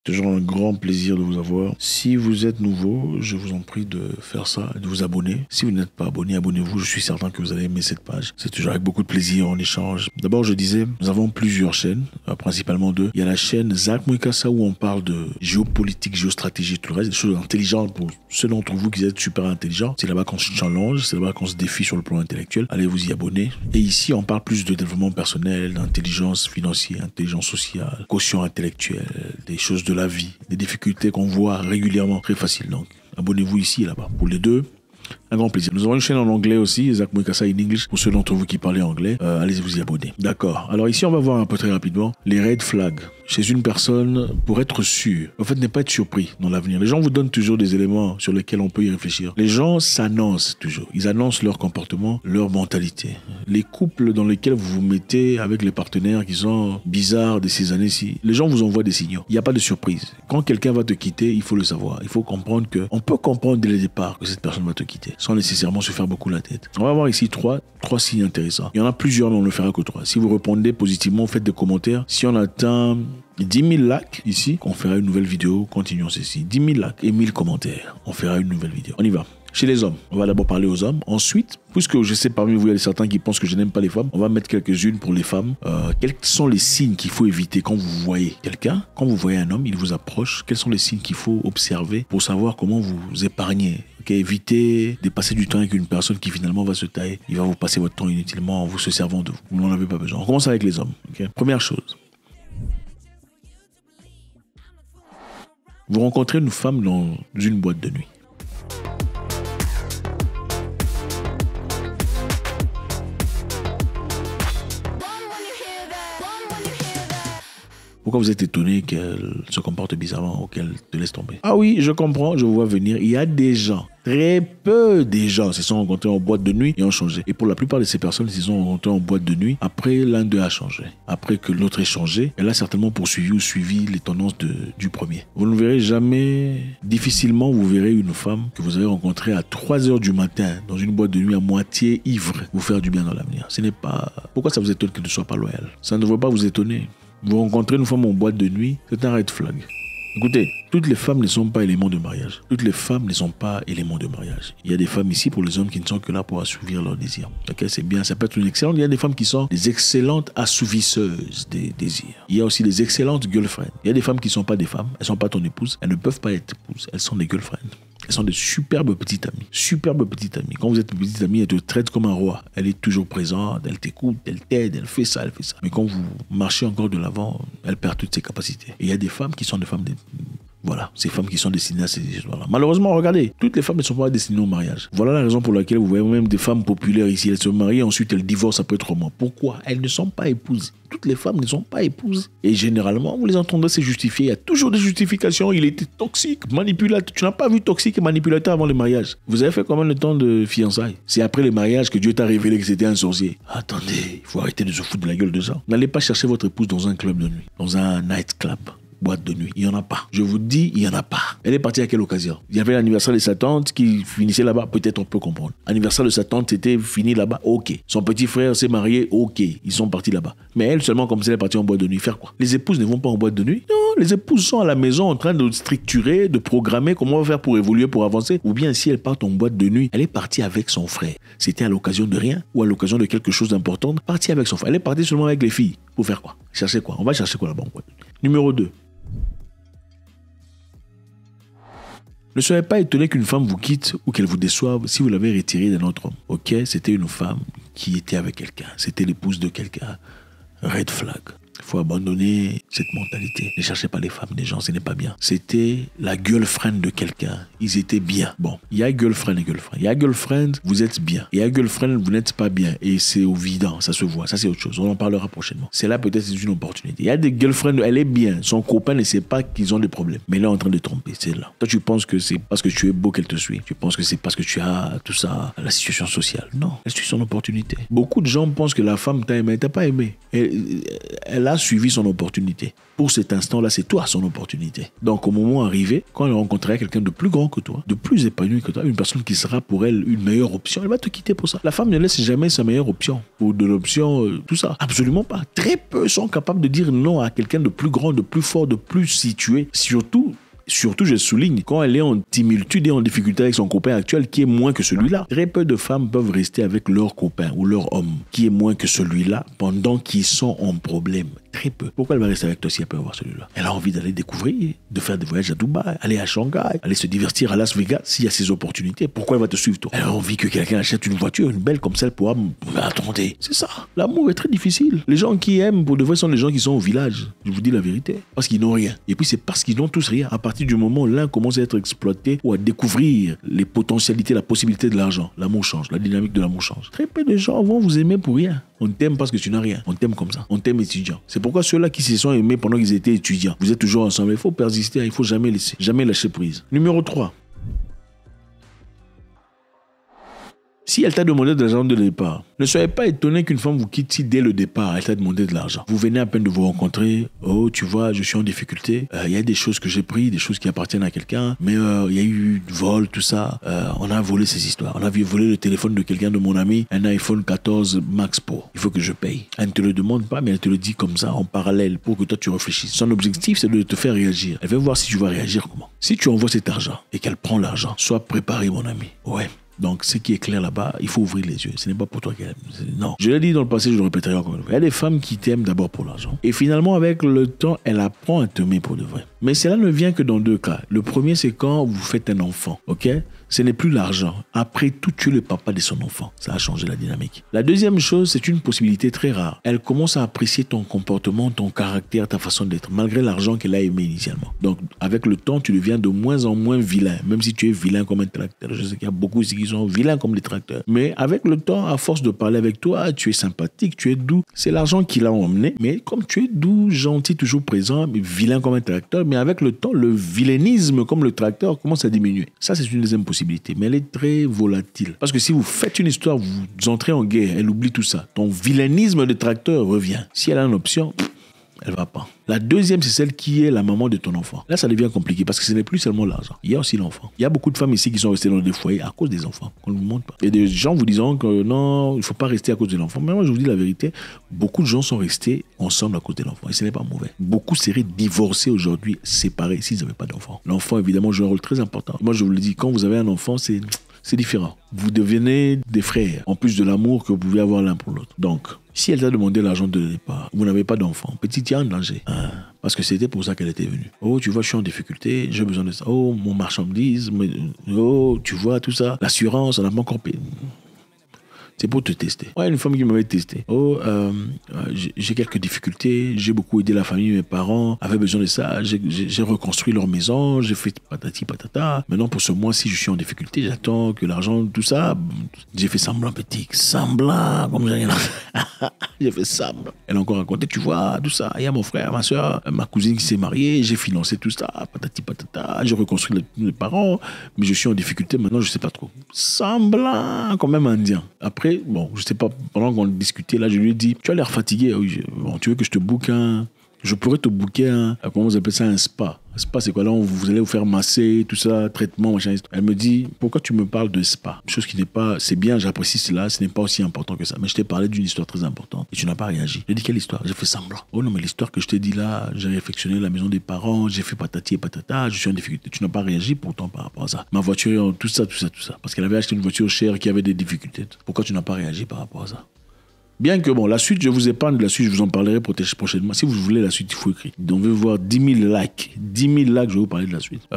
Toujours un grand plaisir de vous avoir. Si vous êtes nouveau, je vous en prie de faire ça, de vous abonner. Si vous n'êtes pas abonné, abonnez-vous. Je suis certain que vous allez aimer cette page. C'est toujours avec beaucoup de plaisir, on échange. D'abord, je disais, nous avons plusieurs chaînes, principalement deux. Il y a la chaîne Zach Mwikassa où on parle de géopolitique, géostratégie, tout le reste, des choses intelligentes pour ceux d'entre vous qui êtes super intelligents. C'est là-bas qu'on se challenge, c'est là-bas qu'on se défie sur le plan intellectuel. Allez vous y abonner. Et ici, on parle plus de développement personnel, d'intelligence financière, intelligence sociale, quotient intellectuel, des choses de la vie, des difficultés qu'on voit régulièrement, très facile. Donc, abonnez-vous ici et là-bas. Pour les deux, un grand plaisir. Nous avons une chaîne en anglais aussi, Zach Mwikassa in English, pour ceux d'entre vous qui parlez anglais. Allez vous y abonner. D'accord. Alors ici, on va voir un peu très rapidement les red flags chez une personne pour être sûr. En fait, ne pas être surpris dans l'avenir. Les gens vous donnent toujours des éléments sur lesquels on peut y réfléchir. Les gens s'annoncent toujours. Ils annoncent leur comportement, leur mentalité. Les couples dans lesquels vous vous mettez avec les partenaires qui sont bizarres de ces années-ci, les gens vous envoient des signaux. Il n'y a pas de surprise. Quand quelqu'un va te quitter, il faut le savoir. Il faut comprendre que, on peut comprendre dès le départ que cette personne va te quitter, sans nécessairement se faire beaucoup la tête. On va voir ici trois signes intéressants. Il y en a plusieurs, mais on ne le fera que trois. Si vous répondez positivement, faites des commentaires. Si on atteint 10 000 likes ici, on fera une nouvelle vidéo. Continuons ceci. 10 000 likes et 1000 commentaires. On fera une nouvelle vidéo. On y va. Chez les hommes, on va d'abord parler aux hommes. Ensuite, puisque je sais parmi vous, il y a certains qui pensent que je n'aime pas les femmes, on va mettre quelques-unes pour les femmes. Quels sont les signes qu'il faut éviter quand vous voyez quelqu'un? Quand vous voyez un homme, il vous approche. Quels sont les signes qu'il faut observer pour savoir comment vous épargner? Évitez de passer du temps avec une personne qui finalement va se tailler. Il va vous passer votre temps inutilement en vous se servant de vous. Vous n'en avez pas besoin. On commence avec les hommes. Première chose. Vous rencontrez une femme dans une boîte de nuit. Pourquoi vous êtes étonné qu'elle se comporte bizarrement ou qu'elle te laisse tomber? Ah oui, je comprends, je vois venir. Il y a des gens, très peu des gens se sont rencontrés en boîte de nuit et ont changé. Et pour la plupart de ces personnes, ils se sont rencontrés en boîte de nuit après l'un d'eux a changé. Après que l'autre ait changé, elle a certainement poursuivi ou suivi les tendances du premier. Vous ne verrez jamais, difficilement, vous verrez une femme que vous avez rencontrée à 3h du matin dans une boîte de nuit à moitié ivre vous faire du bien dans l'avenir. Ce n'est pas... Pourquoi ça vous étonne qu'elle ne soit pas loyale? Ça ne devrait pas vous étonner. Vous rencontrez une femme en boîte de nuit, c'est un red flag. Écoutez, toutes les femmes ne sont pas éléments de mariage. Toutes les femmes ne sont pas éléments de mariage. Il y a des femmes ici pour les hommes qui ne sont que là pour assouvir leurs désirs. Ok, c'est bien, ça peut être une excellente. Il y a des femmes qui sont des excellentes assouvisseuses des désirs. Il y a aussi des excellentes girlfriends. Il y a des femmes qui ne sont pas des femmes, elles ne sont pas ton épouse, elles ne peuvent pas être épouses, elles sont des girlfriends. Elles sont de superbes petites amies. Superbes petites amies. Quand vous êtes une petite amie, elle te traite comme un roi. Elle est toujours présente, elle t'écoute, elle t'aide, elle fait ça, elle fait ça. Mais quand vous marchez encore de l'avant, elle perd toutes ses capacités. Et il y a des femmes qui sont des femmes... Voilà, ces femmes qui sont destinées à ces histoires-là. Malheureusement, regardez, toutes les femmes ne sont pas destinées au mariage. Voilà la raison pour laquelle vous voyez même des femmes populaires ici. Elles se marient, ensuite elles divorcent après 3 mois. Pourquoi? Elles ne sont pas épouses. Toutes les femmes ne sont pas épouses. Et généralement, vous les entendrez se justifier. Il y a toujours des justifications. Il était toxique, manipulateur. Tu n'as pas vu toxique et manipulateur avant le mariage. Vous avez fait combien de temps de fiançailles? C'est après le mariage que Dieu t'a révélé que c'était un sorcier. Attendez, il faut arrêter de se foutre de la gueule de ça. N'allez pas chercher votre épouse dans un club de nuit, dans un night club. Boîte de nuit, il n'y en a pas. Je vous dis, il n'y en a pas. Elle est partie à quelle occasion? Il y avait l'anniversaire de sa tante qui finissait là-bas, peut-être on peut comprendre. L'anniversaire de sa tante était fini là-bas, ok. Son petit frère s'est marié, ok. Ils sont partis là-bas. Mais elle seulement, comme ça, elle est partie en boîte de nuit, faire quoi? Les épouses ne vont pas en boîte de nuit? Non, les épouses sont à la maison en train de structurer, de programmer comment on va faire pour évoluer, pour avancer. Ou bien si elle part en boîte de nuit, elle est partie avec son frère. C'était à l'occasion de rien ou à l'occasion de quelque chose d'important, partie avec son frère. Elle est partie seulement avec les filles. Pour faire quoi? Chercher quoi? On va chercher quoi là-bas en boîte de nuit? Numéro 2. Ne soyez pas étonné qu'une femme vous quitte ou qu'elle vous déçoive si vous l'avez retirée d'un autre homme. Ok, c'était une femme qui était avec quelqu'un. C'était l'épouse de quelqu'un. Red flag. Il faut abandonner cette mentalité. Ne cherchez pas les femmes des gens, ce n'est pas bien. C'était la girlfriend de quelqu'un. Ils étaient bien. Bon, il y a girlfriend et girlfriend. Il y a girlfriend, vous êtes bien. Il y a girlfriend, vous n'êtes pas bien. Et c'est évident, ça se voit. Ça, c'est autre chose. On en parlera prochainement. C'est là, peut-être, c'est une opportunité. Il y a des girlfriends, elle est bien. Son copain ne sait pas qu'ils ont des problèmes. Mais elle est en train de tromper. C'est là. Toi, tu penses que c'est parce que tu es beau qu'elle te suit. Tu penses que c'est parce que tu as tout ça, la situation sociale. Non. Elle suit son opportunité. Beaucoup de gens pensent que la femme t'a aimé. Elle t'a pas aimé. Elle a suivi son opportunité. Pour cet instant-là, c'est toi son opportunité. Donc, au moment arrivé, quand elle rencontrerait quelqu'un de plus grand que toi, de plus épanoui que toi, une personne qui sera pour elle une meilleure option, elle va te quitter pour ça. La femme ne laisse jamais sa meilleure option ou de l'option, tout ça. Absolument pas. Très peu sont capables de dire non à quelqu'un de plus grand, de plus fort, de plus situé. Surtout, je souligne, quand elle est en timiditude et en difficulté avec son copain actuel qui est moins que celui-là. Très peu de femmes peuvent rester avec leur copain ou leur homme qui est moins que celui-là pendant qu'ils sont en problème. Très peu. Pourquoi elle va rester avec toi si elle peut avoir celui-là? Elle a envie d'aller découvrir, de faire des voyages à Dubaï, aller à Shanghai, aller se divertir à Las Vegas s'il y a ces opportunités. Pourquoi elle va te suivre toi? Elle a envie que quelqu'un achète une voiture, une belle comme celle pour... Mais attendez, c'est ça. L'amour est très difficile. Les gens qui aiment pour de vrai sont les gens qui sont au village. Je vous dis la vérité. Parce qu'ils n'ont rien. Et puis c'est parce qu'ils n'ont tous rien. À partir du moment où l'un commence à être exploité ou à découvrir les potentialités, la possibilité de l'argent, l'amour change, la dynamique de l'amour change. Très peu de gens vont vous aimer pour rien. On t'aime parce que tu n'as rien. On t'aime comme ça. On t'aime étudiant. C'est pourquoi ceux-là qui se sont aimés pendant qu'ils étaient étudiants, vous êtes toujours ensemble. Il faut persister. Il ne faut jamais laisser. Jamais lâcher prise. Numéro 3. Si elle t'a demandé de l'argent dès le départ, ne soyez pas étonné qu'une femme vous quitte si dès le départ, elle t'a demandé de l'argent. Vous venez à peine de vous rencontrer. Oh, tu vois, je suis en difficulté. Il y a des choses que j'ai prises, des choses qui appartiennent à quelqu'un. Mais il y a eu du vol, tout ça. On a volé ces histoires. On a volé le téléphone de quelqu'un de mon ami, un iPhone 14 Max Pro. Il faut que je paye. Elle ne te le demande pas, mais elle te le dit comme ça, en parallèle, pour que toi tu réfléchisses. Son objectif, c'est de te faire réagir. Elle veut voir si tu vas réagir comment. Si tu envoies cet argent et qu'elle prend l'argent, sois préparé, mon ami. Ouais. Donc, ce qui est clair là-bas, il faut ouvrir les yeux. Ce n'est pas pour toi qu'elle aime. Non. Je l'ai dit dans le passé, je le répéterai encore une fois. Il y a des femmes qui t'aiment d'abord pour l'argent. Et finalement, avec le temps, elle apprend à t'aimer pour de vrai. Mais cela ne vient que dans deux cas. Le premier, c'est quand vous faites un enfant. OK? Ce n'est plus l'argent. Après tout, tu es le papa de son enfant. Ça a changé la dynamique. La deuxième chose, c'est une possibilité très rare. Elle commence à apprécier ton comportement, ton caractère, ta façon d'être, malgré l'argent qu'elle a aimé initialement. Donc, avec le temps, tu deviens de moins en moins vilain, même si tu es vilain comme un tracteur. Je sais qu'il y a beaucoup ici qui sont vilains comme des tracteurs. Mais avec le temps, à force de parler avec toi, tu es sympathique, tu es doux. C'est l'argent qui l'a emmené. Mais comme tu es doux, gentil, toujours présent, mais vilain comme un tracteur, mais avec le temps, le vilainisme comme le tracteur commence à diminuer. Ça, c'est une deuxième possibilité. Mais elle est très volatile. Parce que si vous faites une histoire, vous entrez en guerre, elle oublie tout ça. Ton vilainisme de tracteur revient. Si elle a une option, elle va pas. La deuxième, c'est celle qui est la maman de ton enfant. Là, ça devient compliqué parce que ce n'est plus seulement l'argent. Il y a aussi l'enfant. Il y a beaucoup de femmes ici qui sont restées dans des foyers à cause des enfants. On ne vous montre pas. Il y a des gens vous disant que non, il ne faut pas rester à cause de l'enfant. Mais moi, je vous dis la vérité, beaucoup de gens sont restés ensemble à cause de l'enfant. Et ce n'est pas mauvais. Beaucoup seraient divorcés aujourd'hui, séparés, s'ils n'avaient pas d'enfant. L'enfant, évidemment, joue un rôle très important. Moi, je vous le dis, quand vous avez un enfant, c'est différent. Vous devenez des frères, en plus de l'amour que vous pouvez avoir l'un pour l'autre. Donc, si elle t'a demandé l'argent de départ, vous n'avez pas d'enfant, petit, il y a un danger. Parce que c'était pour ça qu'elle était venue. Oh, tu vois, je suis en difficulté, j'ai besoin de ça. Oh, mon marchandise, oh, tu vois, tout ça. L'assurance, on n'a pas encore payé. C'est pour te tester. Ouais, une femme qui m'avait testé. Oh, j'ai quelques difficultés, j'ai beaucoup aidé la famille, mes parents avaient besoin de ça, j'ai reconstruit leur maison, j'ai fait patati patata. Maintenant, pour ce mois-ci, je suis en difficulté, j'attends que l'argent, tout ça. J'ai fait semblant, petit. Semblant, comme j'ai rien. J'ai fait semblant. Elle a encore raconté, tu vois, tout ça. Il y a mon frère, ma soeur, ma cousine qui s'est mariée, j'ai financé tout ça, patati patata. J'ai reconstruit les parents, mais je suis en difficulté maintenant, je sais pas trop. Semblant, quand même indien. Après, bon, je sais pas, pendant qu'on discutait, là, je lui ai dit, tu as l'air fatigué. Oui, bon, tu veux que je te booke je pourrais te booker comment vous appelez ça, un spa. Un spa, c'est quoi? Là, vous allez vous faire masser, tout ça, traitement, machin. Elle me dit, pourquoi tu me parles de spa? Chose qui n'est pas, c'est bien, j'apprécie cela, ce n'est pas aussi important que ça. Mais je t'ai parlé d'une histoire très importante et tu n'as pas réagi. J'ai dit, quelle histoire? J'ai fait semblant. Oh non, mais l'histoire que je t'ai dit là, j'ai réfectionné la maison des parents, j'ai fait patati et patata, je suis en difficulté. Tu n'as pas réagi pourtant par rapport à ça. Ma voiture, tout ça. Parce qu'elle avait acheté une voiture chère qui avait des difficultés. Pourquoi tu n'as pas réagi par rapport à ça? Bien que, bon, la suite, je vous épargne de la suite, je vous en parlerai prochainement. Si vous voulez la suite, il faut écrire. Donc, on veut voir 10 000 likes. 10 000 likes, je vais vous parler de la suite.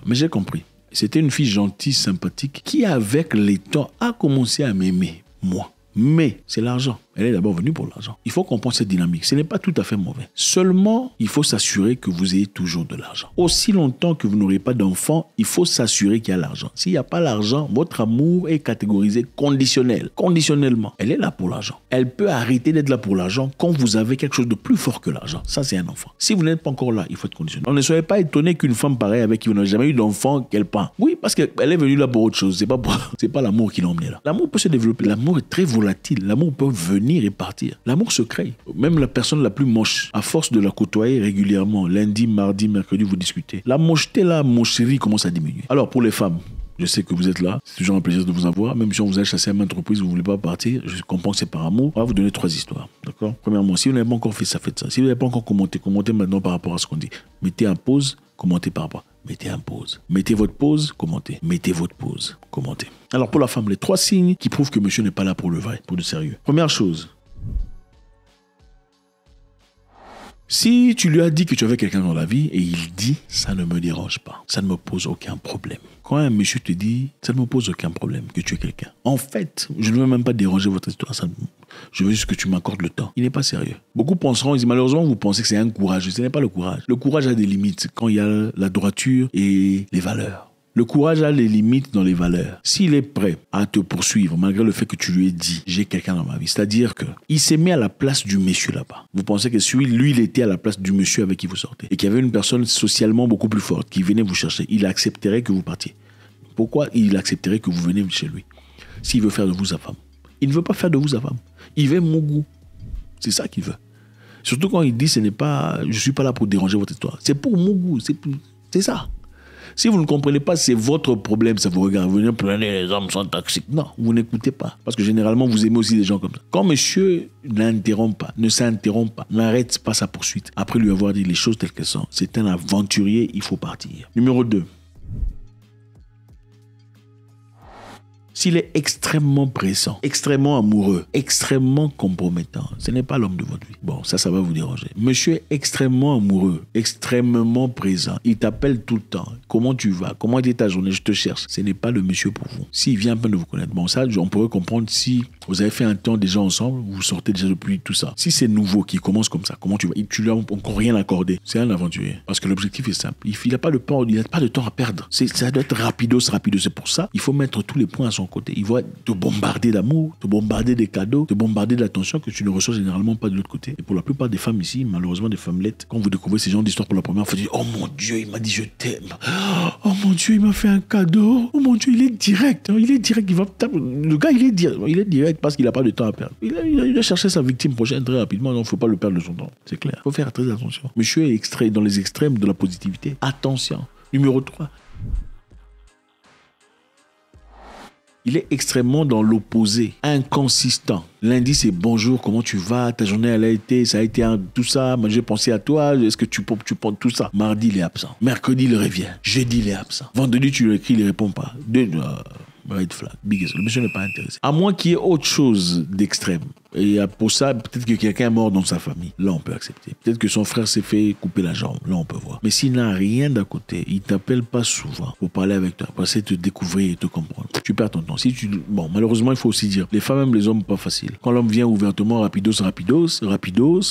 Mais j'ai compris. C'était une fille gentille, sympathique, qui, avec les temps, a commencé à m'aimer, moi. Mais c'est l'argent. Elle est d'abord venue pour l'argent. Il faut comprendre cette dynamique. Ce n'est pas tout à fait mauvais. Seulement, il faut s'assurer que vous ayez toujours de l'argent. Aussi longtemps que vous n'aurez pas d'enfant, il faut s'assurer qu'il y a l'argent. S'il n'y a pas l'argent, votre amour est catégorisé conditionnel. Conditionnellement. Elle est là pour l'argent. Elle peut arrêter d'être là pour l'argent quand vous avez quelque chose de plus fort que l'argent. Ça, c'est un enfant. Si vous n'êtes pas encore là, il faut être conditionnel. Donc, ne soyez pas étonné qu'une femme pareille avec qui vous n'avez jamais eu d'enfant, qu'elle prend. Oui, parce qu'elle est venue là pour autre chose. C'est pas l'amour qui l'a emmené là. L'amour peut se développer. L'amour est très volatile. L'amour peut venir venir et partir. L'amour se crée. Même la personne la plus moche, à force de la côtoyer régulièrement, lundi, mardi, mercredi, vous discutez. La mocheté, la mocherie commence à diminuer. Alors, pour les femmes, je sais que vous êtes là, c'est toujours un plaisir de vous avoir. Même si on vous a chassé à maintes reprises, vous ne voulez pas partir, je comprends que c'est par amour. On va vous donner 3 histoires, d'accord? Premièrement, si vous n'avez pas encore fait ça, faites ça. Si vous n'avez pas encore commenté, commentez maintenant par rapport à ce qu'on dit. Mettez en pause, commentez par rapport. Mettez en pause. Mettez votre pause, commentez. Mettez votre pause, commentez. Alors pour la femme, les 3 signes qui prouvent que monsieur n'est pas là pour le vrai, pour le sérieux. Première chose, si tu lui as dit que tu avais quelqu'un dans la vie et il dit « ça ne me dérange pas, ça ne me pose aucun problème ». Quand un monsieur te dit « ça ne me pose aucun problème que tu aies quelqu'un », en fait, je ne veux même pas déranger votre histoire, je veux juste que tu m'accordes le temps. Il n'est pas sérieux. Beaucoup penseront, malheureusement, vous pensez que c'est un courage. Ce n'est pas le courage. Le courage a des limites quand il y a la droiture et les valeurs. Le courage a des limites dans les valeurs. S'il est prêt à te poursuivre, malgré le fait que tu lui aies dit « j'ai quelqu'un dans ma vie », c'est-à-dire qu'il s'est mis à la place du monsieur là-bas. Vous pensez que lui, il était à la place du monsieur avec qui vous sortez et qu'il y avait une personne socialement beaucoup plus forte qui venait vous chercher. Il accepterait que vous partiez. Pourquoi il accepterait que vous veniez chez lui s'il veut faire de vous sa femme? Il ne veut pas faire de vous sa femme. Il veut mon goût. C'est ça qu'il veut. Surtout quand il dit « je ne suis pas là pour déranger votre histoire ». C'est pour mon goût. C'est ça. Si vous ne comprenez pas, c'est votre problème, ça vous regarde. Vous venez plaindre, les hommes sont toxiques. Non, vous n'écoutez pas. Parce que généralement, vous aimez aussi des gens comme ça. Quand monsieur ne s'interrompt pas, n'arrête pas sa poursuite, après lui avoir dit les choses telles qu'elles sont, c'est un aventurier, il faut partir. Numéro 2. S'il est extrêmement pressant, extrêmement amoureux, extrêmement compromettant, ce n'est pas l'homme de votre vie. Bon, ça va vous déranger. Monsieur est extrêmement amoureux, extrêmement présent. Il t'appelle tout le temps. Comment tu vas? Comment était ta journée? Je te cherche. Ce n'est pas le monsieur pour vous. S'il vient à peine de vous connaître, bon, ça, on pourrait comprendre si vous avez fait un temps déjà ensemble, vous sortez déjà depuis tout ça. Si c'est nouveau, qui commence comme ça, comment tu vas? Tu lui as encore rien accordé. C'est un aventurier. Parce que l'objectif est simple. Il n'a pas de temps à perdre. Ça doit être rapidos. C'est pour ça, il faut mettre tous les points à son côté. Il va te bombarder d'amour, te bombarder des cadeaux, te bombarder d'attention que tu ne reçois généralement pas de l'autre côté. Et pour la plupart des femmes ici, malheureusement des femmelettes, quand vous découvrez ces genres d'histoires pour la première fois, vous dites « Oh mon Dieu, il m'a dit je t'aime. Oh mon Dieu, il m'a fait un cadeau. Oh mon Dieu, il est direct. Il est direct. Le gars, il est direct parce qu'il n'a pas de temps à perdre. Il a cherché sa victime prochaine très rapidement. Donc, il ne faut pas le perdre de son temps. C'est clair. Il faut faire très attention. Monsieur est dans les extrêmes de la positivité. Attention. Numéro 3. Il est extrêmement dans l'opposé, inconsistant. Lundi, c'est bonjour, comment tu vas? Ta journée, elle a été, ça a été tout ça. Moi, j'ai pensé à toi. Est-ce que tu penses tout ça? Mardi, il est absent. Mercredi, il revient. Jeudi, il est absent. Vendredi, tu lui écris, il ne répond pas. Red flag. Le monsieur n'est pas intéressé. À moins qu'il y ait autre chose d'extrême. Et pour ça, peut-être que quelqu'un est mort dans sa famille. Là, on peut accepter. Peut-être que son frère s'est fait couper la jambe. Là, on peut voir. Mais s'il n'a rien d'à côté, il ne t'appelle pas souvent pour parler avec toi, pour essayer de te découvrir et te comprendre. Tu perds ton temps. Bon, malheureusement, il faut aussi dire, les femmes aiment les hommes pas faciles. Quand l'homme vient ouvertement, rapidos,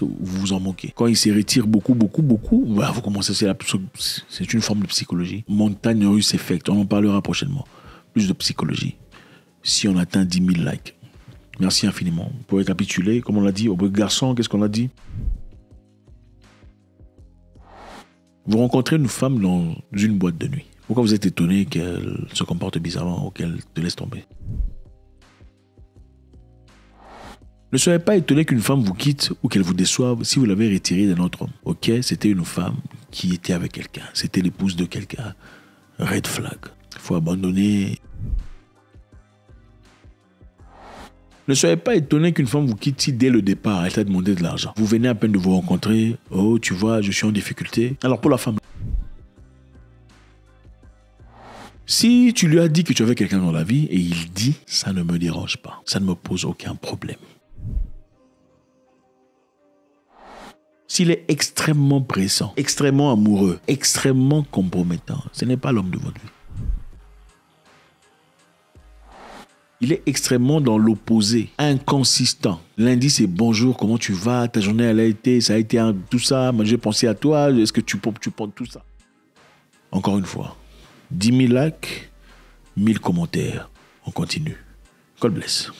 vous vous en moquez. Quand il se retire beaucoup, bah, vous commencez, c'est une forme de psychologie. Montagne russe effect. On en parlera prochainement. Plus de psychologie. Si on atteint 10 000 likes. Merci infiniment. Pour récapituler, comme on l'a dit, au garçon, qu'est-ce qu'on a dit? Vous rencontrez une femme dans une boîte de nuit. Pourquoi vous êtes étonné qu'elle se comporte bizarrement ou qu'elle te laisse tomber? Ne soyez pas étonné qu'une femme vous quitte ou qu'elle vous déçoive si vous l'avez retirée d'un autre homme. Ok, c'était une femme qui était avec quelqu'un. C'était l'épouse de quelqu'un. Red flag. Il faut abandonner. Ne soyez pas étonné qu'une femme vous quitte si dès le départ, elle t'a demandé de l'argent. Vous venez à peine de vous rencontrer. Oh, tu vois, je suis en difficulté. Alors pour la femme, si tu lui as dit que tu avais quelqu'un dans la vie et il dit « ça ne me dérange pas, ça ne me pose aucun problème ». S'il est extrêmement pressant, extrêmement amoureux, extrêmement compromettant, ce n'est pas l'homme de votre vie. Il est extrêmement dans l'opposé, inconsistant. Lundi, c'est bonjour, comment tu vas? Ta journée, elle a été, ça a été tout ça. Moi, j'ai pensé à toi. Est-ce que tu penses tout ça? Encore une fois, 10 000 likes, 1000 commentaires. On continue. God bless.